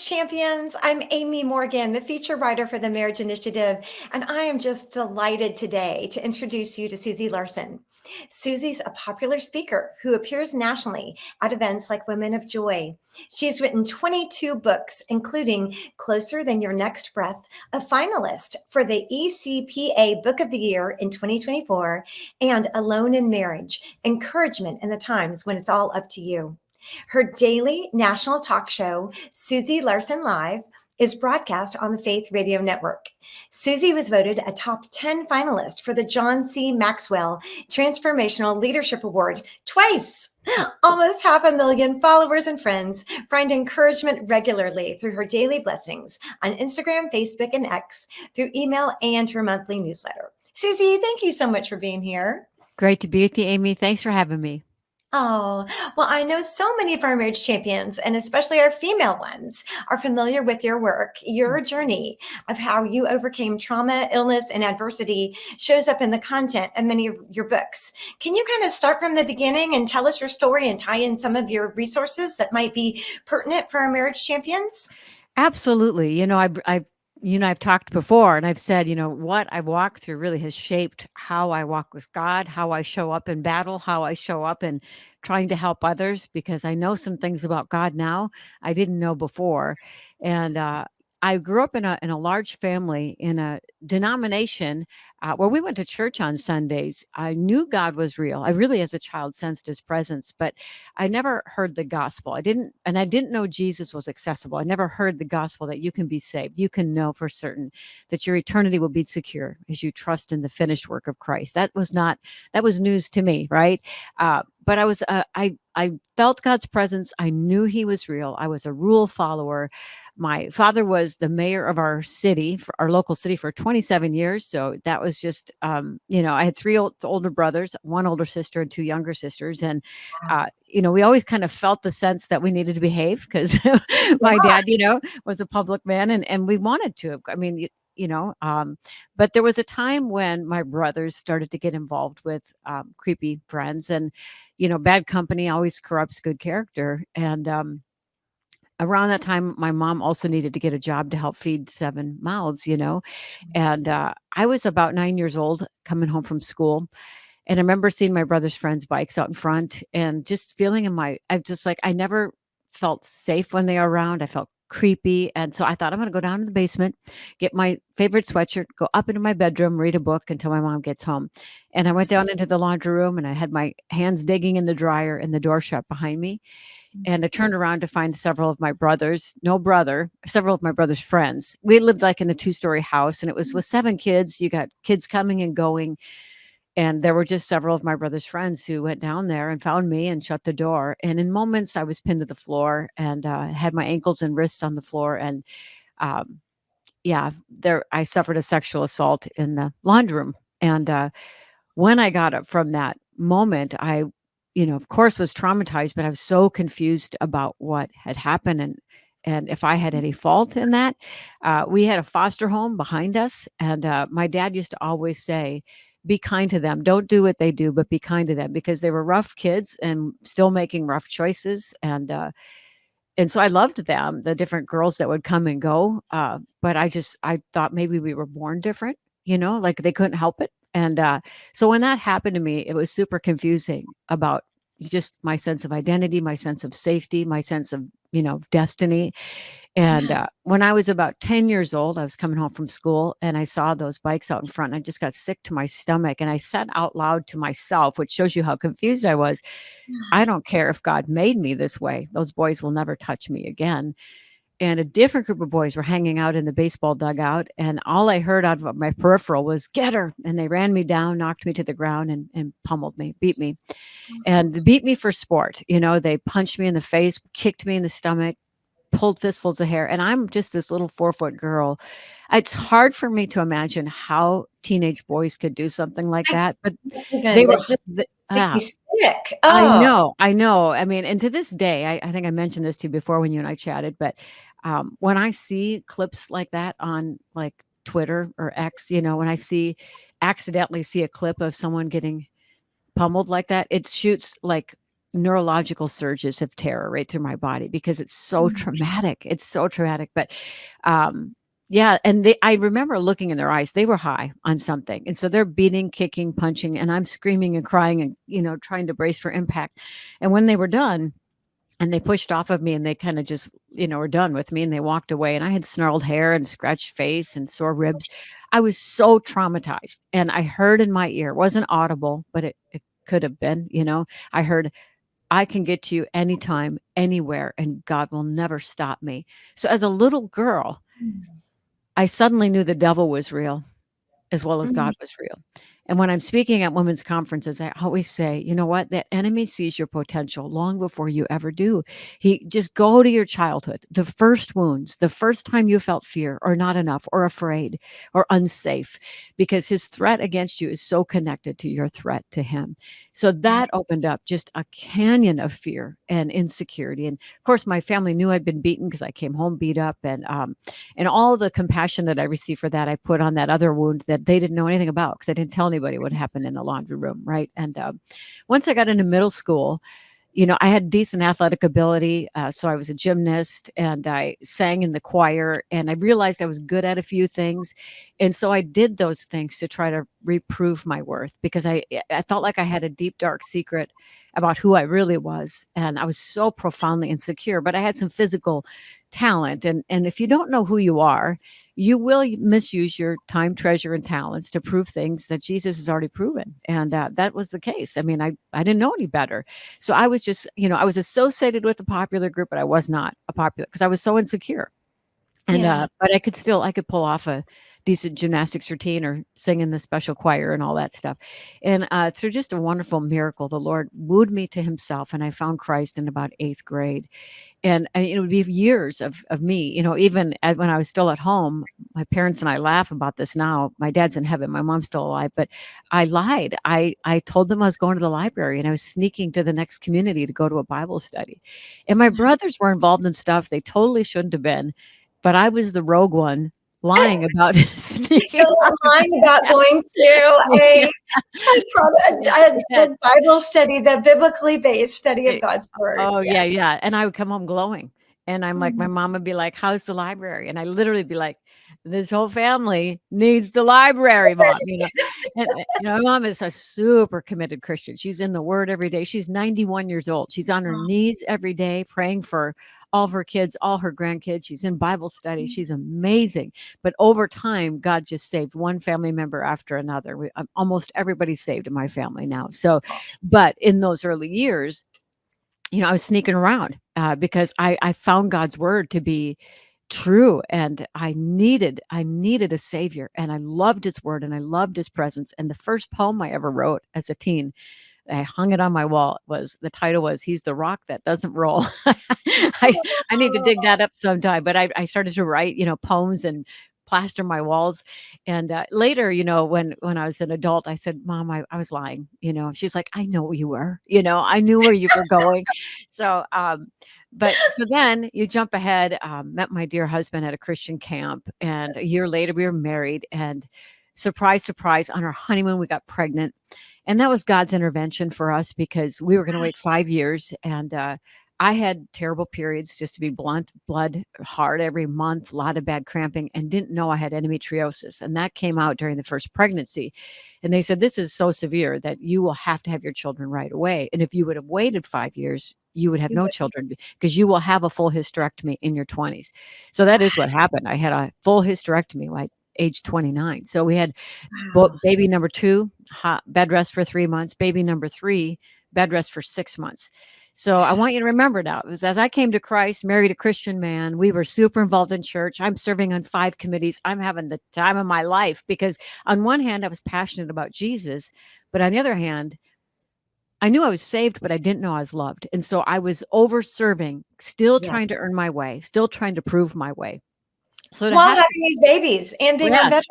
Champions. I'm Amy Morgan, the feature writer for the Marriage Initiative, and I am just delighted today to introduce you to Susie Larson. Susie's a popular speaker who appears nationally at events like Women of Joy. She's written 22 books, including Closer Than Your Next Breath, a finalist for the ECPA Book of the Year in 2024, and Alone in Marriage, Encouragement in the Times When It's All Up to You. Her daily national talk show, Susie Larson Live, is broadcast on the Faith Radio Network. Susie was voted a top 10 finalist for the John C. Maxwell Transformational Leadership Award twice. Almost 500,000 followers and friends find encouragement regularly through her daily blessings on Instagram, Facebook, and X, through email and her monthly newsletter. Susie, thank you so much for being here. Great to be with you, Amy. Thanks for having me. Oh, well, I know so many of our marriage champions, and especially our female ones, are familiar with your work. Your journey of how you overcame trauma, illness, and adversity shows up in the content of many of your books. Can you kind of start from the beginning and tell us your story and tie in some of your resources that might be pertinent for our marriage champions? Absolutely. I've talked before and I've said, what I've walked through really has shaped how I walk with God, how I show up in battle, how I show up in trying to help others, because I know some things about God now I didn't know before. And I grew up in a large family in a denomination where we went to church on Sundays. I knew God was real. I really, as a child, sensed his presence, but I never heard the gospel. I didn't know Jesus was accessible. I never heard the gospel that you can be saved. You can know for certain that your eternity will be secure as you trust in the finished work of Christ. That was news to me, right? But I felt God's presence. I knew he was real. I was a rule follower. My father was the mayor of our city, for our local city, for 27 years. So that was just, I had three older brothers, one older sister and two younger sisters. And, we always kind of felt the sense that we needed to behave because my dad, was a public man and we wanted to. I mean, but there was a time when my brothers started to get involved with creepy friends, and bad company always corrupts good character. And around that time, my mom also needed to get a job to help feed 7 mouths, and I was about 9 years old coming home from school. And I remember seeing my brother's friends' bikes out in front and just feeling I never felt safe when they were around. I felt creepy. And so I thought, I'm going to go down to the basement, get my favorite sweatshirt, go up into my bedroom, read a book until my mom gets home. And I went down into the laundry room and I had my hands digging in the dryer and the door shut behind me. And I turned around to find several of my brothers, several of my brother's friends. We lived like in a 2-story house, and it was with 7 kids. You got kids coming and going. And there were just several of my brother's friends who went down there and found me and shut the door. And in moments, I was pinned to the floor and had my ankles and wrists on the floor. And I suffered a sexual assault in the laundry room. And when I got up from that moment, I, of course, was traumatized, but I was so confused about what had happened and if I had any fault in that. We had a foster home behind us. And my dad used to always say, be kind to them. Don't do what they do, but be kind to them, because they were rough kids and still making rough choices. And so I loved them, the different girls that would come and go. But I thought maybe we were born different, like they couldn't help it. And so when that happened to me, it was super confusing about just my sense of identity, my sense of safety, my sense of, destiny. And when I was about 10 years old, I was coming home from school and I saw those bikes out in front. And I just got sick to my stomach. And I said out loud to myself, which shows you how confused I was, I don't care if God made me this way. Those boys will never touch me again. And a different group of boys were hanging out in the baseball dugout. And all I heard out of my peripheral was, get her. And they ran me down, knocked me to the ground and pummeled me, beat me. And beat me for sport. They punched me in the face, kicked me in the stomach, pulled fistfuls of hair. And I'm just this little 4-foot girl. It's hard for me to imagine how teenage boys could do something like that. But they were just sick. Oh. I know. I mean, and to this day, I think I mentioned this to you before when you and I chatted, but when I see clips like that on like Twitter or X, when I accidentally see a clip of someone getting pummeled like that, it shoots like neurological surges of terror right through my body because it's so traumatic. It's so traumatic. But yeah, and I remember looking in their eyes. They were high on something, and so they're beating, kicking, punching, and I'm screaming and crying and trying to brace for impact. And when they were done, and they pushed off of me, and they kind of just were done with me, and they walked away. And I had snarled hair and scratched face and sore ribs. I was so traumatized, and I heard in my ear, it wasn't audible, but it could have been. I heard, I can get to you anytime, anywhere, and God will never stop me. So as a little girl, I suddenly knew the devil was real as well as God was real. And when I'm speaking at women's conferences, I always say, you know what? That enemy sees your potential long before you ever do. He just go to your childhood, the first wounds, the first time you felt fear or not enough or afraid or unsafe, because his threat against you is so connected to your threat to him. So that opened up just a canyon of fear and insecurity. And of course, my family knew I'd been beaten because I came home beat up, and all the compassion that I received for that, I put on that other wound that they didn't know anything about because I didn't tell anybody what happened in the laundry room, right? And once I got into middle school, I had decent athletic ability. So I was a gymnast and I sang in the choir, and I realized I was good at a few things. And so I did those things to try to reprove my worth, because I felt like I had a deep, dark secret about who I really was. And I was so profoundly insecure, but I had some physical talent. And if you don't know who you are, you will misuse your time, treasure, and talents to prove things that Jesus has already proven. And that was the case. I mean, I didn't know any better. So I was just, I was associated with the popular group, but I was not a popular because I was so insecure. And but I could pull off a decent gymnastics routine or sing in the special choir and all that stuff. And through just a wonderful miracle, the Lord wooed me to himself, and I found Christ in about 8th grade. And it would be years of me, even when I was still at home. My parents and I laugh about this now. My dad's in heaven, my mom's still alive, but I lied. I told them I was going to the library, and I was sneaking to the next community to go to a Bible study. And my brothers were involved in stuff they totally shouldn't have been, but I was the rogue one lying about sneaking. Lying about going to a Bible study, the biblically based study of God's word. Oh, yeah. And I would come home glowing. And I'm like, my mom would be like, how's the library? And I literally be like, this whole family needs the library, Mom. And my mom is a super committed Christian. She's in the Word every day. She's 91 years old. She's on her knees every day praying for all of her kids, all her grandkids. She's in Bible study. She's amazing. But over time, God just saved one family member after another. Almost everybody's saved in my family now. So, but in those early years, I was sneaking around because I found God's word to be true, and I needed a savior, and I loved his word, and I loved his presence. And the first poem I ever wrote as a teen, I hung it on my wall, the title was "He's the Rock That Doesn't Roll." I need to dig that up sometime, but I started to write poems and plaster my walls. And later, when I was an adult, I said, Mom, I was lying. She's like, I know you were. I knew where you were going. So but so then you jump ahead, met my dear husband at a Christian camp, and a year later we were married, and surprise, surprise, on our honeymoon we got pregnant. And that was God's intervention for us, because we were going to wait 5 years. And I had terrible periods, just to be blunt, blood hard every month, a lot of bad cramping, and didn't know I had endometriosis. And that came out during the first pregnancy. And they said, this is so severe that you will have to have your children right away. And if you would have waited 5 years, you would have no children, because you will have a full hysterectomy in your 20s. So that is what happened. I had a full hysterectomy like age 29. So we had baby number 2, bed rest for 3 months, baby number 3, bed rest for 6 months. So I want you to remember now, it was as I came to Christ, married a Christian man, we were super involved in church. I'm serving on 5 committees. I'm having the time of my life, because on one hand, I was passionate about Jesus, but on the other hand, I knew I was saved, but I didn't know I was loved. And so I was over serving, still trying to earn my way, still trying to prove my way. So while having these babies and being on bed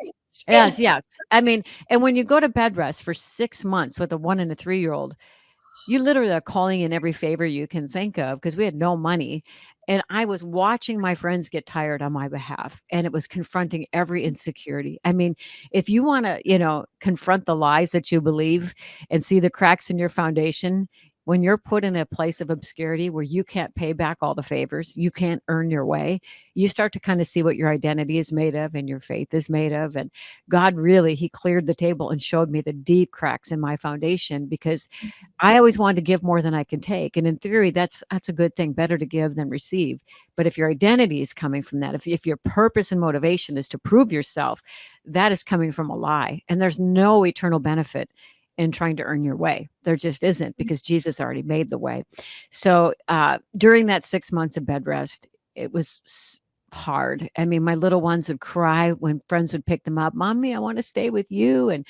rest. Yes. I mean, and when you go to bed rest for 6 months with a 1 and a 3-year-old, you literally are calling in every favor you can think of, because we had no money. And I was watching my friends get tired on my behalf, and it was confronting every insecurity. I mean, if you want to, confront the lies that you believe and see the cracks in your foundation, when you're put in a place of obscurity where you can't pay back all the favors, you can't earn your way, you start to kind of see what your identity is made of and your faith is made of. And God really, he cleared the table and showed me the deep cracks in my foundation, because I always wanted to give more than I can take. And in theory, that's a good thing, better to give than receive. But if your identity is coming from that, if your purpose and motivation is to prove yourself, that is coming from a lie. And there's no eternal benefit in trying to earn your way. There just isn't, because Jesus already made the way. So during that 6 months of bed rest, it was hard. I mean, my little ones would cry when friends would pick them up. Mommy, I want to stay with you. And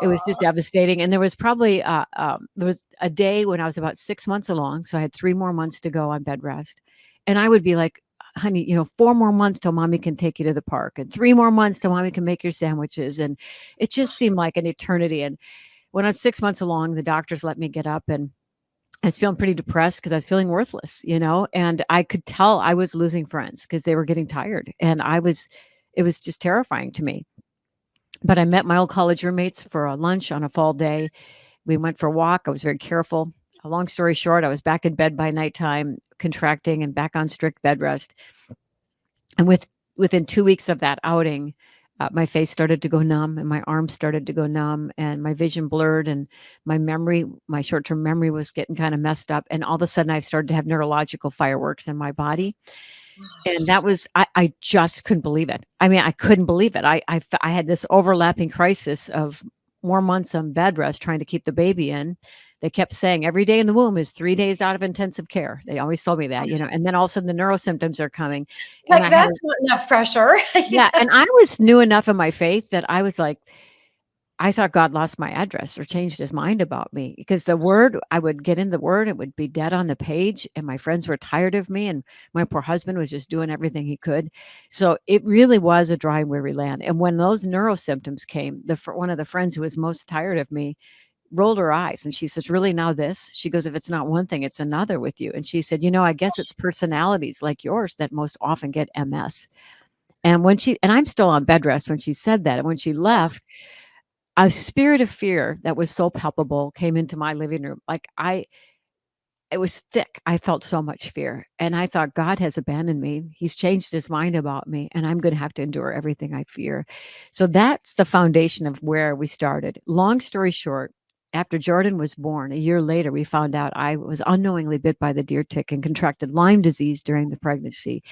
it was just devastating. And there was probably there was a day when I was about 6 months along. So I had 3 more months to go on bed rest. And I would be like, honey, 4 more months till mommy can take you to the park, and 3 more months till mommy can make your sandwiches. And it just seemed like an eternity. And when I was 6 months along, the doctors let me get up, and I was feeling pretty depressed because I was feeling worthless, and I could tell I was losing friends because they were getting tired. And it was just terrifying to me. But I met my old college roommates for a lunch on a fall day. We went for a walk. I was very careful. A long story short, I was back in bed by nighttime, contracting and back on strict bed rest. And within 2 weeks of that outing, my face started to go numb, and my arms started to go numb, and my vision blurred, and my short-term memory was getting kind of messed up. And all of a sudden I started to have neurological fireworks in my body. And that was, I just couldn't believe it. I mean, I couldn't believe it. I had this overlapping crisis of more months on bed rest trying to keep the baby in. They kept saying every day in the womb is 3 days out of intensive care. They always told me that, and then all of a sudden the neuro symptoms are coming. And Like, I had, that's not enough pressure. yeah. And I was new enough in my faith that I was like, I thought God lost my address or changed his mind about me, because the word, I would get in the word, it would be dead on the page, and my friends were tired of me, and my poor husband was just doing everything he could. So it really was a dry and weary land. And when those neuro symptoms came, one of the friends who was most tired of me rolled her eyes, and she says, really, now this? She goes, if it's not one thing, it's another with you. And she said, I guess it's personalities like yours that most often get MS. And I'm still on bed rest when she said that. And when she left, a spirit of fear that was so palpable came into my living room. It was thick. I felt so much fear. And I thought, God has abandoned me. He's changed his mind about me, and I'm going to have to endure everything I fear. So that's the foundation of where we started. Long story short, after Jordan was born, a year later, we found out I was unknowingly bit by the deer tick and contracted Lyme disease during the pregnancy.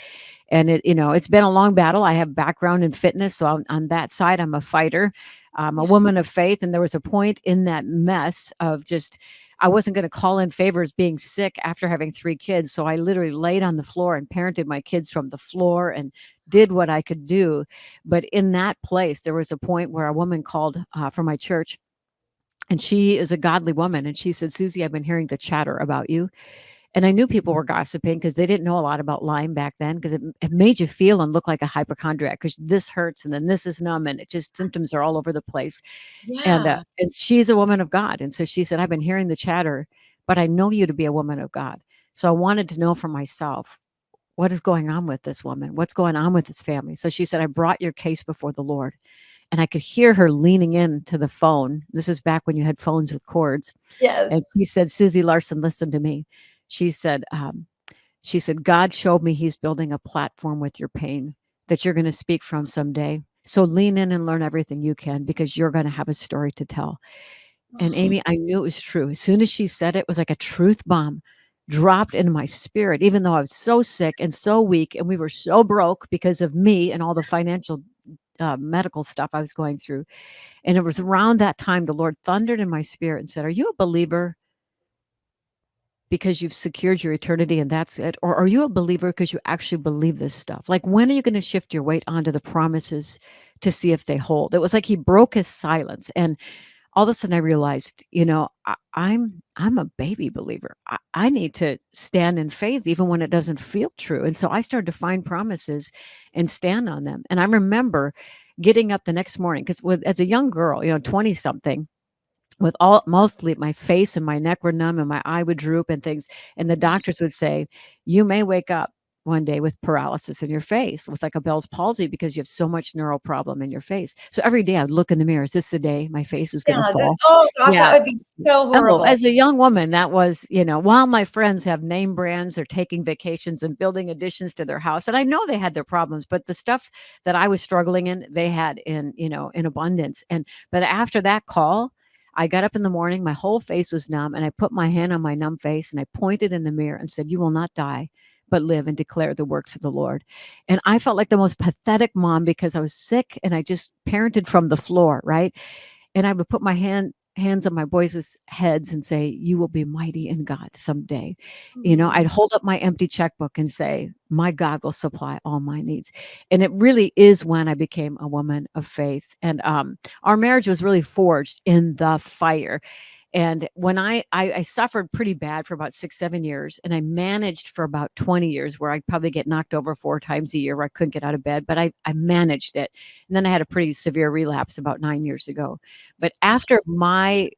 And it's been a long battle. I have background in fitness, so on that side, I'm a fighter. I'm a woman of faith. And there was a point in that mess of just, I wasn't going to call in favors being sick after having 3 kids. So I literally laid on the floor and parented my kids from the floor and did what I could do. But in that place, there was a point where a woman called from my church, and she is a godly woman. And she said, Susie, I've been hearing the chatter about you. And I knew people were gossiping because they didn't know a lot about Lyme back then, because it made you feel and look like a hypochondriac, because this hurts and then this is numb, and it just, symptoms are all over the place. Yeah. And she's a woman of God. And so she said, I've been hearing the chatter, but I know you to be a woman of God. So I wanted to know for myself, what is going on with this woman? What's going on with this family? So she said, I brought your case before the Lord. And I could hear her leaning into the phone. This is back when you had phones with cords. And Yes. she said, Susie Larson, listen to me. She said, God showed me he's building a platform with your pain that you're going to speak from someday. So lean in and learn everything you can, because you're going to have a story to tell. And Amy, I knew it was true. As soon as she said it, it was like a truth bomb dropped into my spirit, even though I was so sick and so weak, and we were so broke because of me and all the financial medical stuff I was going through. And it was around that time the Lord thundered in my spirit and said, are you a believer because you've secured your eternity and that's it? Or are you a believer because you actually believe this stuff? Like, when are you going to shift your weight onto the promises to see if they hold? It was like he broke his silence. And all of a sudden I realized, I'm a baby believer. I need to stand in faith even when it doesn't feel true. And so I started to find promises and stand on them. And I remember getting up the next morning, because as a young girl, 20 something, with mostly my face and my neck were numb and my eye would droop and things. And the doctors would say, you may wake up one day with paralysis in your face, with like a Bell's palsy, because you have so much neural problem in your face. So every day I'd look in the mirror, is this the day my face is going to Yeah, fall? oh gosh, that Yeah. would be so Oh, horrible. as a young woman, that was, while my friends have name brands, they're taking vacations and building additions to their house. And I know they had their problems, but the stuff that I was struggling in, they had in abundance. But after that call, I got up in the morning, my whole face was numb, and I put my hand on my numb face and I pointed in the mirror and said, "You will not die, but live and declare the works of the Lord." And I felt like the most pathetic mom because I was sick and I just parented from the floor, right? And I would put my hands on my boys' heads and say, "You will be mighty in God someday." I'd Mm, hold up my empty checkbook and say, "My God will supply all my needs." And it really is when I became a woman of faith. And our marriage was really forged in the fire. And when I suffered pretty bad for about 6, 7 years, and I managed for about 20 years, where I'd probably get knocked over 4 times a year, where I couldn't get out of bed, but I managed it. And then I had a pretty severe relapse about 9 years ago. But after my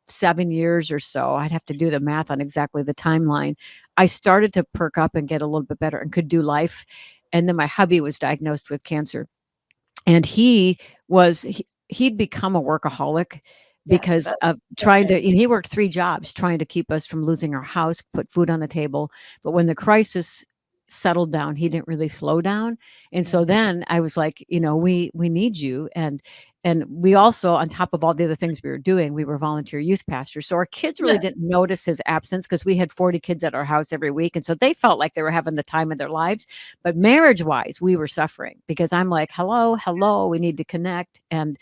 7 years or so, I'd have to do the math on exactly the timeline, I started to perk up and get a little bit better and could do life. And then my hubby was diagnosed with cancer, and he'd become a workaholic yes, because that's of trying okay. to, he worked 3 jobs trying to keep us from losing our house, put food on the table. But when the crisis settled down, he didn't really slow down. And Yeah, so then I was like, we need you. And we also, on top of all the other things we were doing, we were volunteer youth pastors. So our kids really yeah, didn't notice his absence because we had 40 kids at our house every week. And so they felt like they were having the time of their lives. But marriage wise, we were suffering because I'm like, hello, hello, we need to connect. And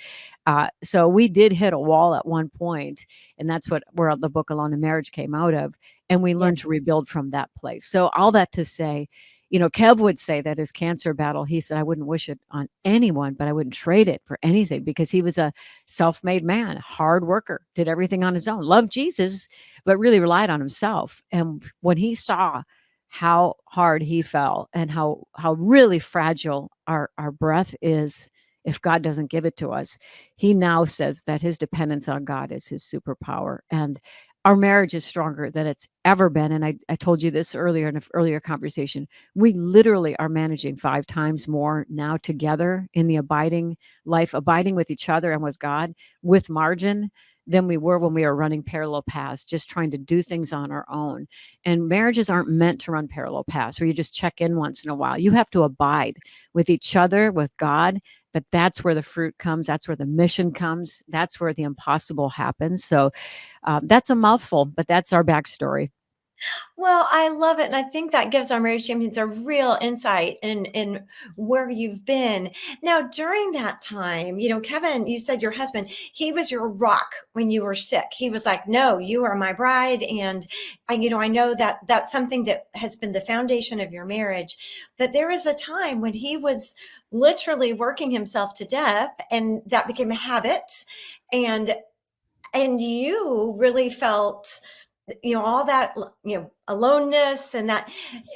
so we did hit a wall at one point, and that's where the book Alone in Marriage came out of. And we yeah, learned to rebuild from that place. So all that to say, Kev would say that his cancer battle, he said, I wouldn't wish it on anyone, but I wouldn't trade it for anything, because he was a self-made man, hard worker, did everything on his own, loved Jesus, but really relied on himself. And when he saw how hard he fell and how really fragile our breath is if God doesn't give it to us, he now says that his dependence on God is his superpower. And our marriage is stronger than it's ever been. And I told you this earlier in an earlier conversation. We literally are managing 5 times more now together in the abiding life, abiding with each other and with God, with margin, than we were when we were running parallel paths, just trying to do things on our own. And marriages aren't meant to run parallel paths where you just check in once in a while. You have to abide with each other, with God. But that's where the fruit comes. That's where the mission comes. That's where the impossible happens. So that's a mouthful, but that's our backstory. well, I love it, and I think that gives our marriage champions a real insight in where you've been. Now, during that time, Kevin, you said your husband, he was your rock when you were sick. He was like, "No, you are my bride," and I know that that's something that has been the foundation of your marriage. But there was a time when he was literally working himself to death, and that became a habit, and you really felt all that aloneness, and that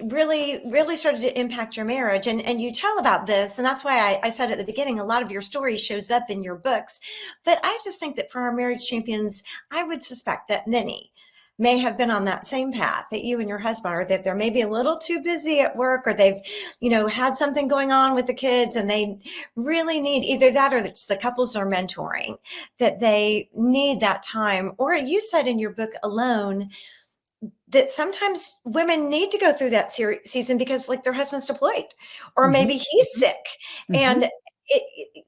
really started to impact your marriage, and you tell about this, and that's why I said at the beginning, a lot of your story shows up in your books. But I just think that for our marriage champions, I would suspect that many may have been on that same path that you and your husband are, that they're maybe a little too busy at work, or they've had something going on with the kids, and they really need either that, or it's the couples are mentoring, that they need that time. Or you said in your book Alone that sometimes women need to go through that season because like their husband's deployed, or Hmm. maybe he's sick, Hmm. and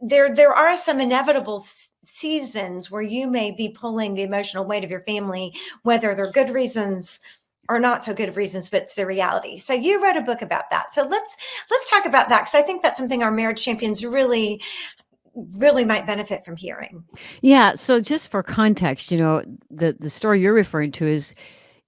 there are some inevitable seasons where you may be pulling the emotional weight of your family, whether they're good reasons or not so good reasons, but it's the reality. So you wrote a book about that. So let's talk about that, because I think that's something our marriage champions really might benefit from hearing. Yeah. So just for context, the story you're referring to is,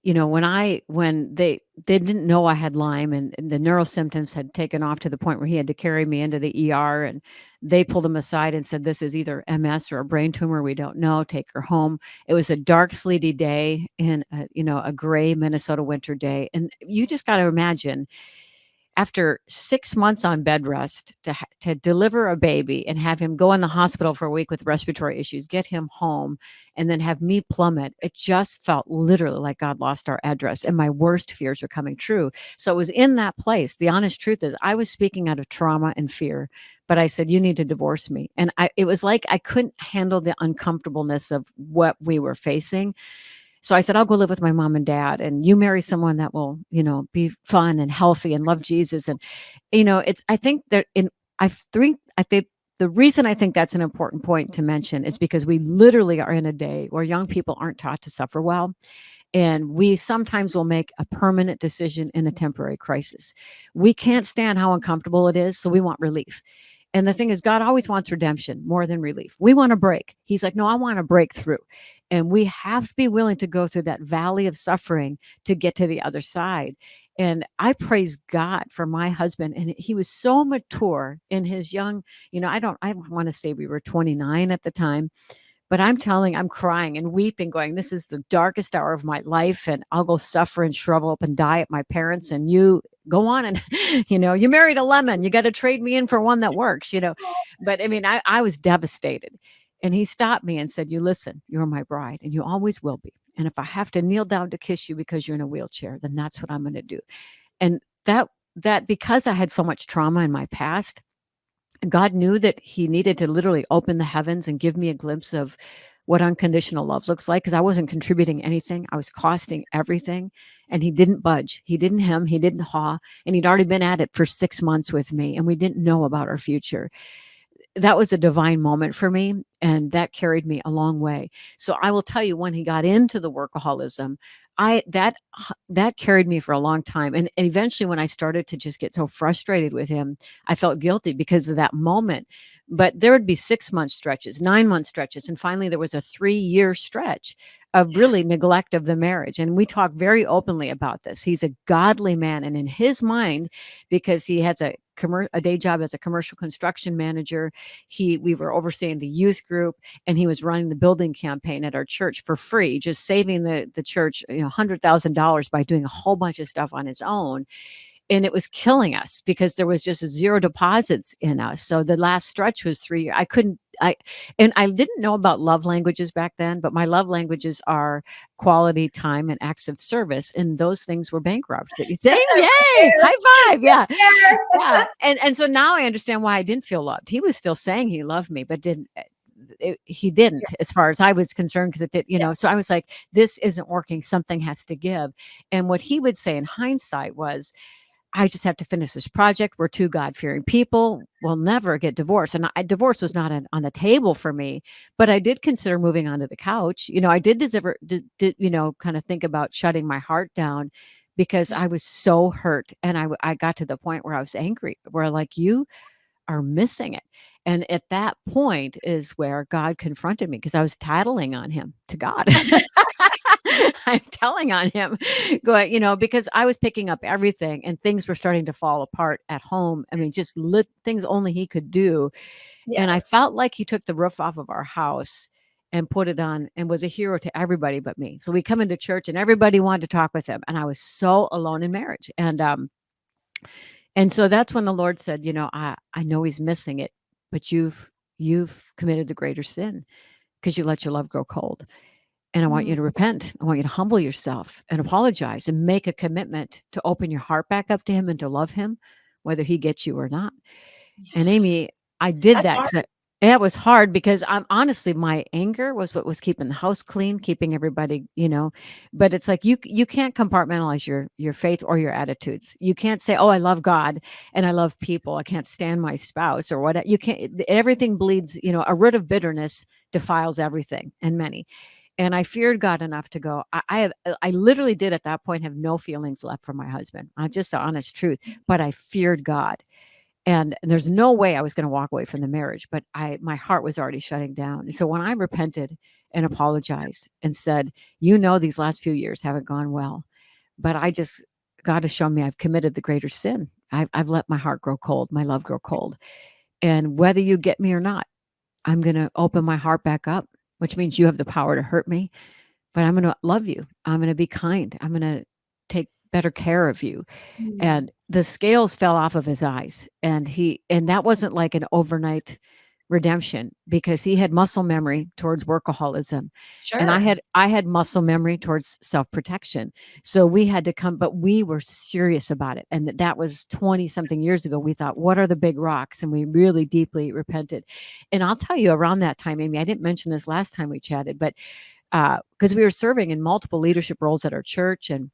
when they didn't know I had Lyme, and the neural symptoms had taken off to the point where he had to carry me into the ER, and they pulled him aside and said, "This is either MS or a brain tumor. We don't know. Take her home." It was a dark, sleety day in a gray Minnesota winter day. And you just got to imagine, after 6 months on bed rest to deliver a baby and have him go in the hospital for a week with respiratory issues, get him home, and then have me plummet, it just felt literally like God lost our address and my worst fears were coming true. So it was in that place. The honest truth is I was speaking out of trauma and fear, but I said, you need to divorce me. And it was like I couldn't handle the uncomfortableness of what we were facing. So I said, I'll go live with my mom and dad, and you marry someone that will, be fun and healthy and love Jesus. And, I think that I think the reason I think that's an important point to mention is because we literally are in a day where young people aren't taught to suffer well. And we sometimes will make a permanent decision in a temporary crisis. We can't stand how uncomfortable it is, so we want relief. And the thing is, God always wants redemption more than relief. We want a break. He's like, no, I want a breakthrough. And we have to be willing to go through that valley of suffering to get to the other side. And I praise God for my husband. And he was so mature in his young, I want to say we were 29 at the time. But I'm crying and weeping, going, this is the darkest hour of my life, and I'll go suffer and shrivel up and die at my parents. And you go on and, you married a lemon. You got to trade me in for one that works. But I mean, I was devastated. And he stopped me and said, you listen, you're my bride and you always will be. And if I have to kneel down to kiss you because you're in a wheelchair, then that's what I'm going to do. And that because I had so much trauma in my past, God knew that he needed to literally open the heavens and give me a glimpse of what unconditional love looks like, because I wasn't contributing anything. I was costing everything, and he didn't budge. He didn't hem, he didn't haw, and he'd already been at it for 6 months with me, and we didn't know about our future. That was a divine moment for me, and that carried me a long way. So I will tell you, when he got into the workaholism, that carried me for a long time. And eventually, when I started to just get so frustrated with him, I felt guilty because of that moment. But there would be 6-month stretches, 9-month stretches, and finally there was a 3-year stretch of really neglect of the marriage. And we talk very openly about this. He's a godly man, and in his mind, because he has a day job as a commercial construction manager, we were overseeing the youth group, and he was running the building campaign at our church for free, just saving the church $100,000 by doing a whole bunch of stuff on his own. And it was killing us because there was just 0 deposits in us. So the last stretch was 3 years. I didn't know about love languages back then, but my love languages are quality time and acts of service. And those things were bankrupt. Ding, yay, high five. Yeah. Yeah. And so now I understand why I didn't feel loved. He was still saying he loved me, but he didn't, as far as I was concerned, because it did. So I was like, this isn't working. Something has to give. And what he would say in hindsight was, I just have to finish this project. We're 2 God-fearing people. We'll never get divorced. And divorce was not on the table for me, but I did consider moving onto the couch. I did kind of think about shutting my heart down, because I was so hurt. And I got to the point where I was angry, where like, you are missing it. And at that point is where God confronted me, because I was tattling on him to God. I'm telling on him, going, because I was picking up everything and things were starting to fall apart at home. I mean, just things only he could do. And I felt like he took the roof off of our house and put it on, and was a hero to everybody but me. So we come into church and everybody wanted to talk with him. And I was so alone in marriage. And so that's when the Lord said, I know he's missing it, but you've committed the greater sin because you let your love grow cold. And I want you to repent. I want you to humble yourself and apologize and make a commitment to open your heart back up to him and to love him, whether he gets you or not. And Amy, I did that. It was hard because honestly, my anger was what was keeping the house clean, keeping everybody, but it's like, you can't compartmentalize your faith or your attitudes. You can't say, oh, I love God and I love people. I can't stand my spouse or what. You can't, everything bleeds, a root of bitterness defiles everything and many. And I feared God enough to go, I literally did at that point have no feelings left for my husband. I'm just the honest truth, but I feared God. And there's no way I was going to walk away from the marriage, but my heart was already shutting down. And so when I repented and apologized and said, these last few years haven't gone well, but God has shown me I've committed the greater sin. I've let my heart grow cold, my love grow cold. And whether you get me or not, I'm going to open my heart back up, which means you have the power to hurt me, but I'm going to love you. I'm going to be kind. I'm going to take better care of you. Mm. And the scales fell off of his eyes, and that wasn't like an overnight redemption, because he had muscle memory towards workaholism, and I Sure. had I had muscle memory towards self-protection. So we had to come, but we were serious about it, and that was 20 something years ago. We thought, what are the big rocks? And we really deeply repented. And I'll tell you, around that time, Amy, I didn't mention this last time we chatted, but because we were serving in multiple leadership roles at our church, and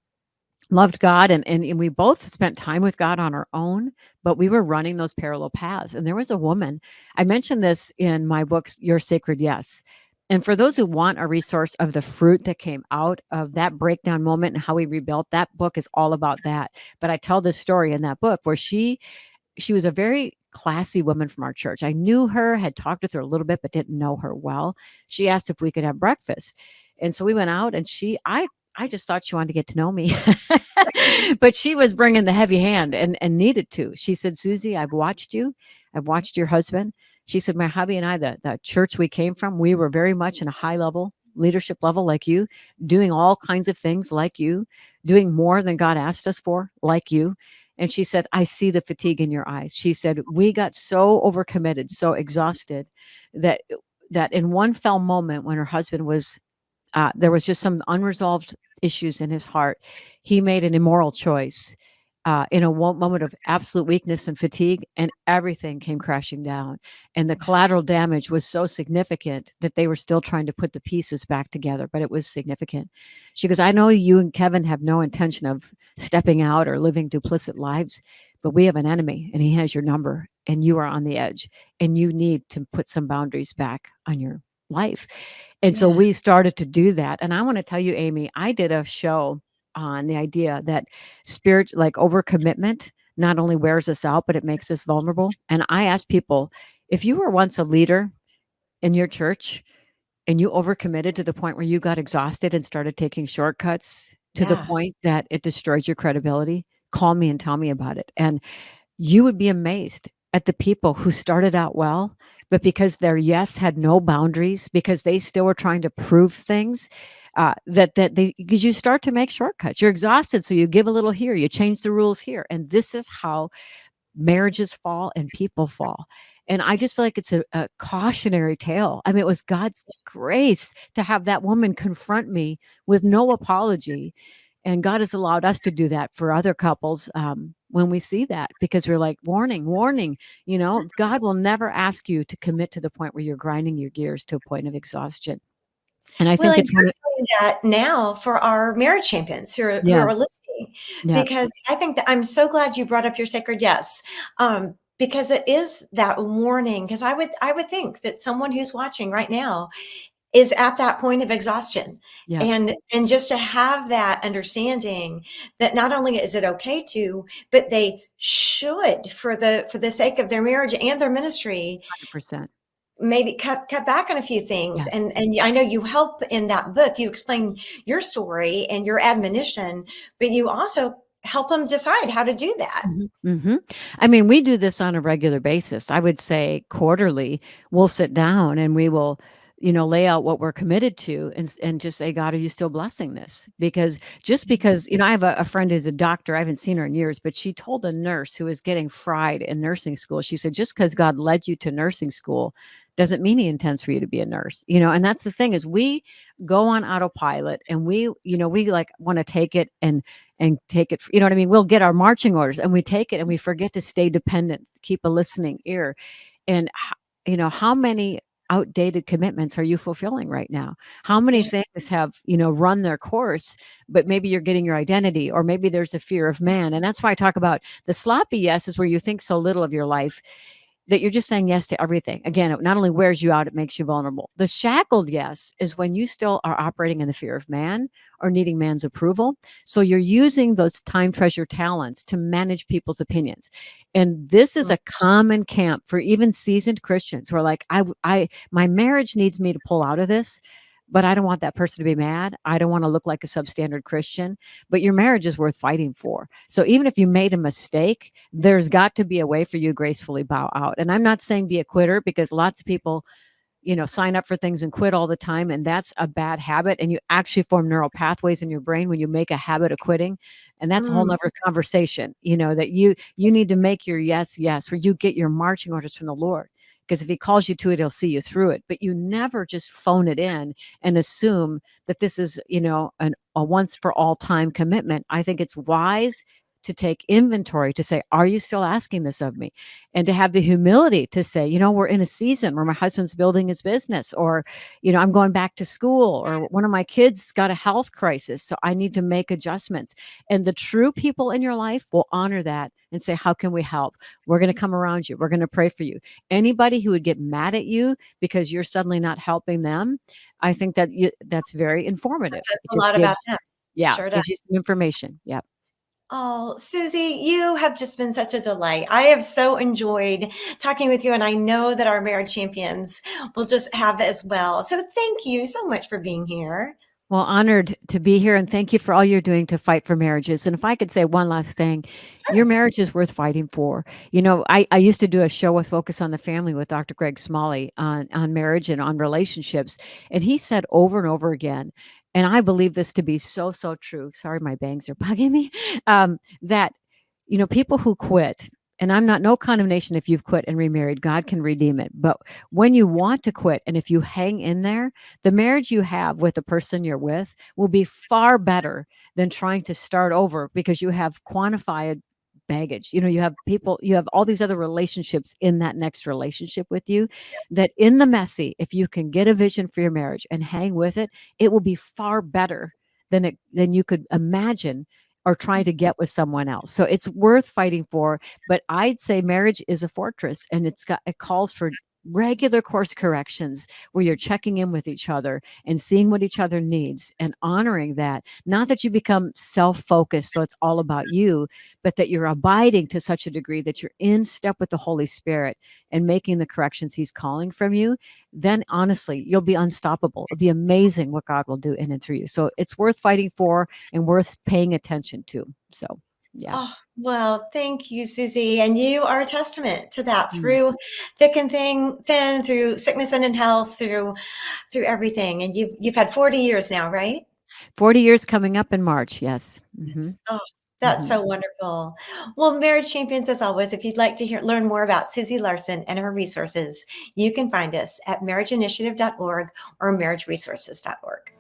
loved God, and we both spent time with God on our own, but we were running those parallel paths. And there was a woman, I mentioned this in my books, Your Sacred Yes. And for those who want a resource of the fruit that came out of that breakdown moment and how we rebuilt, that book is all about that. But I tell this story in that book where she was a very classy woman from our church. I knew her, had talked with her a little bit, but didn't know her well. She asked if we could have breakfast. And so we went out, and I just thought she wanted to get to know me. But she was bringing the heavy hand, and needed to. She said, Susie, I've watched you. I've watched your husband. She said, my hubby and I, the church we came from, we were very much in a high level leadership level like you, doing all kinds of things like you, doing more than God asked us for like you. And she said, I see the fatigue in your eyes. She said, we got so overcommitted, so exhausted that in one fell moment, when her husband was there was just some unresolved issues in his heart, he made an immoral choice in a moment of absolute weakness and fatigue, and everything came crashing down. And the collateral damage was so significant that they were still trying to put the pieces back together, but it was significant. She goes, I know you and Kevin have no intention of stepping out or living duplicit lives, but we have an enemy, and he has your number, and you are on the edge, and you need to put some boundaries back on your life. And so Yes. we started to do that. And I want to tell you, Amy, I did a show on the idea that spirit, like overcommitment, not only wears us out, but it makes us vulnerable. And I asked people, if you were once a leader in your church and you overcommitted to the point where you got exhausted and started taking shortcuts to the Yeah. point that it destroyed your credibility, call me and tell me about it. And you would be amazed at the people who started out well, but because their yes had no boundaries, because they still were trying to prove things, because you start to make shortcuts. You're exhausted, so you give a little here, you change the rules here, and this is how marriages fall and people fall. And I just feel like it's a cautionary tale. I mean, it was God's grace to have that woman confront me with no apology. And God has allowed us to do that for other couples when we see that, because we're like, warning, warning, God will never ask you to commit to the point where you're grinding your gears to a point of exhaustion. And I Well, think and it's you're one of, doing that now for our marriage champions who yeah, are listening, yeah, because I think that I'm so glad you brought up your sacred yes, because it is that warning. Because I would think that someone who's watching right now is at that point of exhaustion, yeah, and just to have that understanding that not only is it okay to, but they should, for the sake of their marriage and their ministry, 100%. maybe cut back on a few things. Yeah. And I know you help in that book. You explain your story and your admonition, but you also help them decide how to do that. Mhm, mhm. I mean, we do this on a regular basis. I would say quarterly, we'll sit down and we will, lay out what we're committed to, and just say, God, are you still blessing this? Because just because, I have a friend who's a doctor, I haven't seen her in years, but she told a nurse who was getting fried in nursing school, she said, just because God led you to nursing school doesn't mean he intends for you to be a nurse, and that's the thing, is we go on autopilot, and we like want to take it and take it, you know what I mean? We'll get our marching orders and we take it, and we forget to stay dependent, keep a listening ear. And, how many outdated commitments are you fulfilling right now? How many Yeah. things have, run their course, but maybe you're getting your identity, or maybe there's a fear of man. And that's why I talk about the sloppy yes is where you think so little of your life that you're just saying yes to everything. Again, it not only wears you out, it makes you vulnerable. The shackled yes is when you still are operating in the fear of man or needing man's approval. So you're using those time, treasure, talents to manage people's opinions. And this is a common camp for even seasoned Christians who are like, my marriage needs me to pull out of this, but I don't want that person to be mad. I don't want to look like a substandard Christian, but your marriage is worth fighting for. So even if you made a mistake, there's got to be a way for you to gracefully bow out. And I'm not saying be a quitter, because lots of people sign up for things and quit all the time. And that's a bad habit. And you actually form neural pathways in your brain when you make a habit of quitting. And that's a whole Mm, nother conversation, that you need to make your yes, yes, where you get your marching orders from the Lord. Because if he calls you to it, he'll see you through it. But you never just phone it in and assume that this is, a once for all time commitment. I think it's wise to take inventory, to say, are you still asking this of me? And to have the humility to say, we're in a season where my husband's building his business, or, I'm going back to school, or one of my kids got a health crisis. So I need to make adjustments. And the true people in your life will honor that and say, how can we help? We're going to come around you. We're going to pray for you. Anybody who would get mad at you because you're suddenly not helping them, I think that's very that informative. says It a just lot about gives, them. yeah, Sure does. gives you some information. Yeah. Oh, Susie, you have just been such a delight. I have so enjoyed talking with you, and I know that our marriage champions will just have as well. So thank you so much for being here. Well, honored to be here, and thank you for all you're doing to fight for marriages. And if I could say one last thing, your Sure. marriage is worth fighting for. I used to do a show with Focus on the Family with Dr. Greg Smalley on marriage and on relationships. And he said over and over again, and I believe this to be so, so true. Sorry, my bangs are bugging me. That, people who quit, and I'm not no condemnation if you've quit and remarried, God can redeem it. But when you want to quit, and if you hang in there, the marriage you have with the person you're with will be far better than trying to start over, because you have quantified baggage. You have all these other relationships in that next relationship with you, that in the messy, if you can get a vision for your marriage and hang with it, it will be far better than you could imagine, or trying to get with someone else. So it's worth fighting for. But I'd say marriage is a fortress, and it calls for regular course corrections, where you're checking in with each other and seeing what each other needs and honoring that. Not that you become self-focused, so it's all about you, but that you're abiding to such a degree that you're in step with the Holy Spirit and making the corrections he's calling from you. Then honestly, you'll be unstoppable. It'll be amazing what God will do in and through you. So it's worth fighting for and worth paying attention to. So, yeah. Oh, well, thank you, Susie. And you are a testament to that Mm. through thick and thin, through sickness and in health, through everything. And you've had 40 years now, right? 40 years coming up in March. Yes. Hmm. Oh, that's Hmm. so wonderful. Well, Marriage Champions, as always, if you'd like to learn more about Susie Larson and her resources, you can find us at marriageinitiative.org or marriageresources.org.